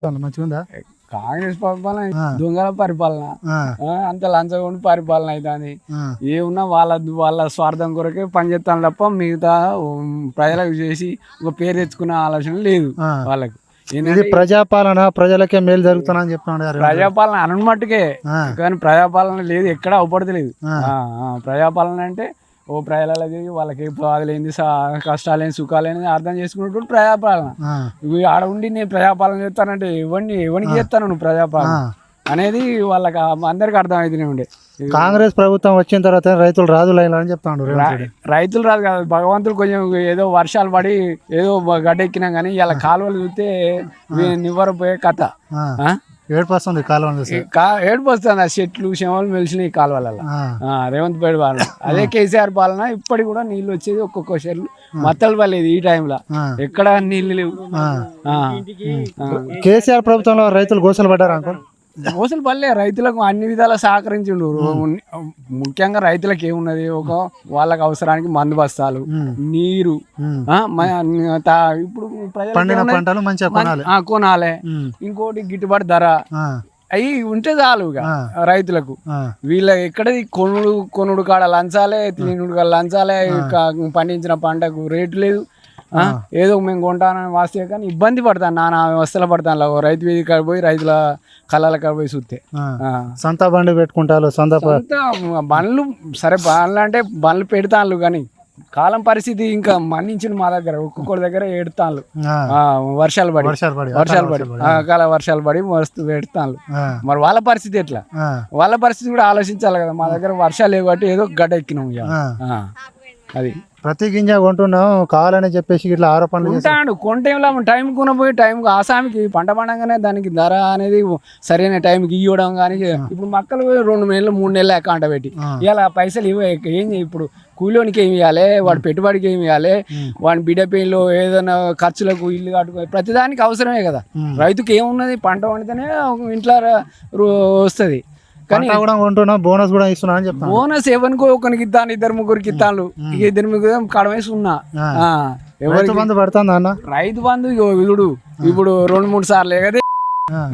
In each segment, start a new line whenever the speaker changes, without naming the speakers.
మంచిగా ఉందా?
కాంగ్రెస్ పరిపాలన దొంగల పరిపాలన, అంత లంచగొండి పరిపాలన అవుతుంది. ఏమున్నా వాళ్ళ స్వార్థం కొరకే పనిచేస్తాను తప్ప మిగతా ప్రజలకు చేసి ఒక పేరు తెచ్చుకునే ఆలోచన లేదు వాళ్ళకు.
ఇది ప్రజాపాలన, ప్రజలకే మేలు జరుగుతున్నా అని చెప్తున్నాడు.
ప్రజాపాలన అనమట్టుకే, కానీ ప్రజాపాలన లేదు, ఎక్కడ అవపడతలేదు. ప్రజాపాలన అంటే ఓ ప్రజలకి వాళ్ళకి బాధలేంది, కష్టాలేని సుఖాలేని అర్థం చేసుకున్నట్టు ప్రజాపాలన. ఆడ ఉండి నేను ప్రజాపాలన చేస్తానంటే ఎవరికి చేస్తాను నువ్వు ప్రజాపాలన అనేది వాళ్ళకి అందరికి అర్థమవుతూనే ఉండే.
కాంగ్రెస్ ప్రభుత్వం వచ్చిన తర్వాత రైతులు రాజులైన అని చెప్తాను.
రైతులు రాదు కాదు, భగవంతుడు కొంచెం ఏదో వర్షాలు పడి ఏదో గడ్డెక్కినాం కానీ ఇలా కాలువలు చూస్తే నివ్వరపోయే కథ.
ఏడుపు వస్తుంది కాలువలు,
ఏడుపు వస్తుంది. ఆ చెట్లు శమలు మెలిసినాయి కాలువలలో రేవంత్ పేడి పాలన. అదే కేసీఆర్ పాలన ఇప్పటికి కూడా నీళ్ళు వచ్చేది ఒక్కొక్క చెట్లు మత్తలు పడలేదు. ఈ టైంలో ఎక్కడ నీళ్ళు లేవు.
కేసీఆర్ ప్రభుత్వంలో రైతులు గోసలు పడ్డారు అంకుల్?
గోసలు పడలే, రైతులకు అన్ని విధాలా సహకరించిండు. ముఖ్యంగా రైతులకు ఏమున్నది, వాళ్ళకి అవసరానికి మందు బస్తాలు, నీరు, ఇప్పుడు కొనాలి, ఇంకోటి గిట్టుబాటు ధర అవి ఉంటే చాలు రైతులకు. వీళ్ళ ఎక్కడది కొనుడు కాడ లంచాలే, తినుడు కాడ లంచాలే, పండించిన పంటకు రేటు లేదు. ఏదో మేము కొంటానని వాస్తే కానీ ఇబ్బంది పడతాను, నానా వ్యవస్థలు పడతాను. రైతు వేది కాడ పోయి రైతుల కళ్ళ కాడ పోయి చూస్తే
సొంత బండి పెట్టుకుంటారు. సొంత
బండ్లు సరే, బండ్లు అంటే బండ్లు పెడతాను, కానీ కాలం పరిస్థితి ఇంకా మన్నించింది మా దగ్గర. ఒక్కొక్కరి దగ్గర ఏడుతాను వర్షాలు పడి వర్షాలు పడి మస్తు పెడతాను. మరి వాళ్ళ పరిస్థితి ఎట్లా? వాళ్ళ పరిస్థితి కూడా ఆలోచించాలి కదా. మా దగ్గర వర్షాలు లేవు కాబట్టి ఏదో గడ్డ ఎక్కినాం. అది
ప్రతి గింజ కొంటున్నాం కావాలని చెప్పేసి ఇట్లా ఆరోపణలు
ఉంటాడు. కొంటేలా టైం కొనపోయి టైంకి ఆసామికి పంట పండగానే దానికి ధర అనేది సరైన టైంకి ఇవ్వడం. కానీ ఇప్పుడు మక్కలు 2 నెలలు 3 నెలలు అకౌంట్ పెట్టి ఇలా పైసలు ఏం ఇప్పుడు కూలోనికి ఏమి ఇవ్వాలి, వాడి పెట్టుబడికి ఏమి ఇవ్వాలి, వాడి బిడ్డ పెయిన్లో ఏదైనా ఖర్చులకు ఇల్లు కట్టుకో ప్రతిదానికి అవసరమే కదా. రైతుకి ఏమున్నది, పంట పండితేనే ఇంట్లో వస్తుంది. కానీ
బోనస్ కూడా ఇస్తున్నా అని చెప్తాను.
బోనస్ ఎవరికో ఒకరికి ఇస్తాను, 2-3 ఇస్తాను. 2-3 కడవేసి ఉన్నా.
రైతు బంధు పడుతుంది అన్న.
రైతు బంధు వీడు ఇప్పుడు 2-3 సార్లు ఎగదే.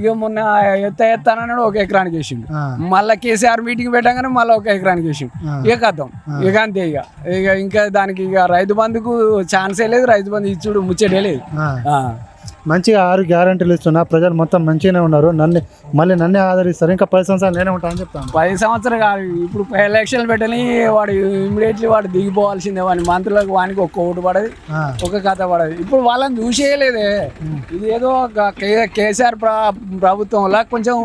ఇక మొన్న ఎత్తానన్నాడు, 1 ఎకరానికి వేసిండు. మళ్ళీ కేసీఆర్ మీటింగ్ పెట్టగానే మళ్ళీ 1 ఎకరానికి వేసిండు. ఇక కథం, ఇక అంతే. ఇంకా దానికి ఇక రైతు బంధుకు ఛాన్సే లేదు. రైతు బంధు ఇచ్చుడు ముచ్చటే లేదు.
మంచిగా 6 గ్యారెంటీలు ఇస్తున్నా, ప్రజలు మొత్తం మంచిగానే ఉన్నారు. నన్నే ఆదరిస్తారు. ఇంకా 10 సంవత్సరాలు నేనే ఉంటానని చెప్తాను.
10 సంవత్సరాలు కాదు, ఇప్పుడు ఎలక్షన్లు పెట్టని వాడు ఇమీడియట్లీ వాడు దిగిపోవాల్సిందే. వాడి మంత్రులకు వానికి 1 ఓటు పడదు, 1 కథ పడదు. ఇప్పుడు వాళ్ళని చూసేయలేదే. ఇది ఏదో కేసీఆర్ ప్రభుత్వంలో కొంచెం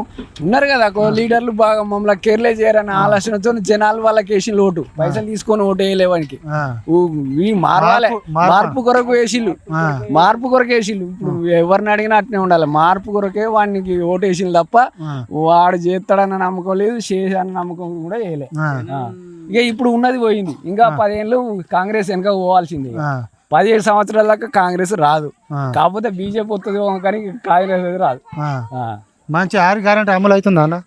ఉన్నారు కదా లీడర్లు, బాగా మమ్మల్ని కేర్లే చేయరని ఆలోచనతో జనాలు వాళ్ళకి వేసిన ఓటు, పైసలు తీసుకొని ఓటు వేయలేవానికి. మారాలి, మార్పు కొరకు వేసిళ్ళు, ఇప్పుడు ఎవరిని అడిగినా అట్నే ఉండాలి. మార్పు కొరకే వాడికి ఓటేసింది తప్ప వాడు చేస్తాడన్న నమ్మకం లేదు, చేశాడన్న నమ్మకం కూడా వేయలే. ఇక ఇప్పుడు ఉన్నది పోయింది. ఇంకా 10 ఏళ్ళు కాంగ్రెస్ వెనక పోవాల్సింది. 17 సంవత్సరాల దాకా కాంగ్రెస్ రాదు. కాకపోతే బీజేపీ వస్తుంది కానీ కాంగ్రెస్ రాదు.
మంచి 6 గ్యారెంటీ అమలు అవుతుందా అన్న?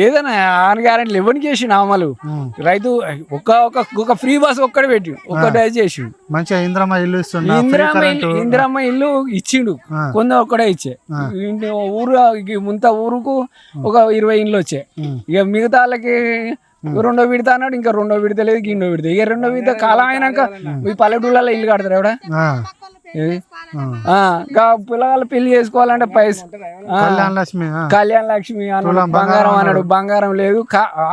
ఏదైనా 6 గ్యారెంటీలు ఎవరికి చేసిండు అమలు? రైతు ఒక ఫ్రీ బస్ ఒక్కడే పెట్టి ఒక్కటే చేసిండు.
మంచిగా ఇందిరమ్మ ఇల్లు ఇస్తుండు.
ఇందిరమ్మ ఇల్లు ఇచ్చిండు, కొంత ఒక్కడే ఇచ్చే. ముంత ఊరుకు ఒక 20 ఇండ్లు వచ్చాయి. ఇక మిగతా వాళ్ళకి 2వ విడత అన్నాడు, ఇంకా 2వ విడత లేదు, 3వ విడత. ఇక 2వ విడత కాలం అయినాక ఈ పల్లెటూళ్ళలో ఇల్లు కడతారు ఎవడ? పిల్లగాళ్ళు పెళ్లి చేసుకోవాలంటే కళ్యాణ లక్ష్మి అన్నాడు, బంగారం అన్నాడు. బంగారం లేదు,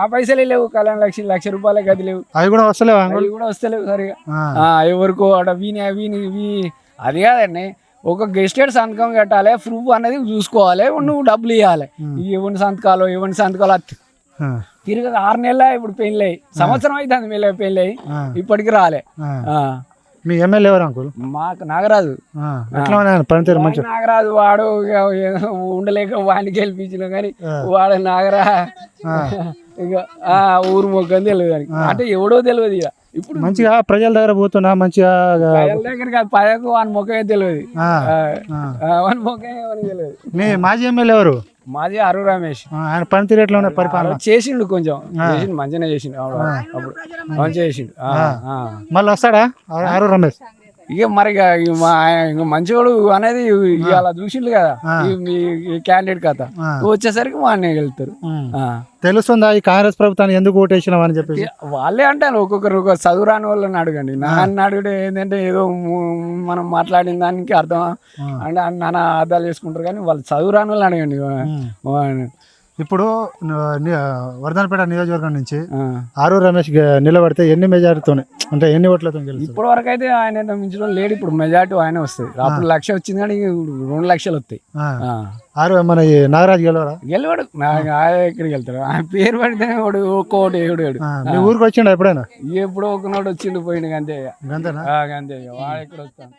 ఆ పైసలే లేవు. కళ్యాణ లక్ష్మి ₹1,00,000 గది లేవు.
అవి కూడా
వస్తలేవు సరిగా. ఎవరికో అట అది కాదండి. ఒక గెస్టెడ్ సంతకం కట్టాలి, ప్రూఫ్ అనేది చూసుకోవాలి, నువ్వు డబ్బులు ఇవ్వాలి. ఎవరి సంతకాలు తిరిగి 6 నెలల ఇప్పుడు పెళ్ళి, సంవత్సరం అవుతుంది పెళ్ళి, ఇప్పటికి రాలే.
మీ ఎమ్మెల్యే ఎవరు అంకుల్?
మాకు నాగరాజు. నాగరాజు వాడు ఉండలేక వాడిని గెలిపించిన కానీ వాడు ఇక ఊరు మొక్కని తెలియదు అని అంటే ఎవడో తెలియదు. ఇక ఇప్పుడు
మంచిగా ప్రజల దగ్గర పోతున్నా, మంచిగా
ప్రజల దగ్గర కాదు, పదకు వాని మొక్కమే తెలియదు, వాని మొక్కమే తెలియదు.
మీ మాజీ ఎమ్మెల్యే ఎవరు?
మాది అరు రమేష్.
ఆయన పనితీరు ఎట్లా ఉన్నాయి? పరిపాలన
చేసిండు, కొంచెం మంచిగా చేసిండు. అప్పుడు మంచిగా చేసిండు.
మళ్ళీ వస్తాడా అరు రమేష్?
ఇక మరి ఇక మంచివాడు అనేది ఇలా చూసిండు కదా ఈ క్యాండిడేట్ కథ వచ్చేసరికి వాడిని వెళ్తారు.
తెలుస్తుందా ఈ కాంగ్రెస్ ప్రభుత్వాన్ని ఎందుకు ఓటేసినావు అని చెప్పి?
వాళ్ళే అంటారు ఒక్కొక్కరు ఒక చదువు రాని వాళ్ళని అడగండి. నాన్న అడిగితే ఏంటంటే ఏదో మనం మాట్లాడిన దానికి అర్థం అంటే నాన్న అర్థాలు చేసుకుంటారు, కానీ వాళ్ళు చదువు రాని వాళ్ళని అడగండి.
ఇప్పుడు వర్ధనపేట నియోజకవర్గం నుంచి ఆరు రమేష్ నిలబడితే ఎన్ని మెజారిటీతోనే అంటే ఎన్ని ఓట్లతో గెలుస్తారు?
ఇప్పటి వరకు అయితే ఆయన మించడం లేడు. ఇప్పుడు మెజార్టీ ఆయన వస్తుంది. అప్పుడు 1,00,000 వచ్చింది కానీ 2,00,000 వస్తాయి.
ఆరు మన ఈ నాగరాజు
గెలవాడు ఎక్కడికి వెళ్తాడు? ఆయన పేరు పడితేనే వాడు ఒక్కోటి ఏడు.
మీ ఊరికి వచ్చిండు ఎప్పుడైనా?
ఎప్పుడో ఒకనాడు వచ్చిండు పోయిండు అంతే.
అంతేనా?
అంతే వాడు ఎక్కడ వస్తాను.